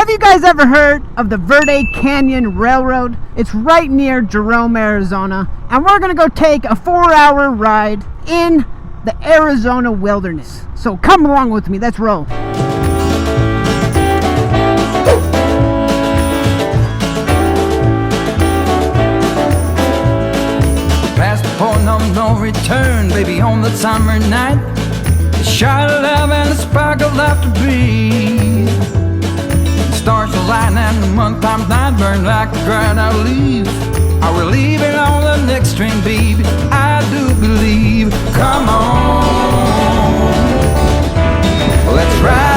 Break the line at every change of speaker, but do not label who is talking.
Have you guys ever heard of the Verde Canyon Railroad? It's right near Jerome, Arizona, and we're gonna go take a 4-hour ride in the Arizona wilderness. So come along with me, let's roll.
Past the point of no return, baby, on the summer night. A shot of love and a spark of love to breathe. Stars align and the month times night burn like a dried out leaf. Are we leaving on the next train, baby? I do believe. Come on, let's ride.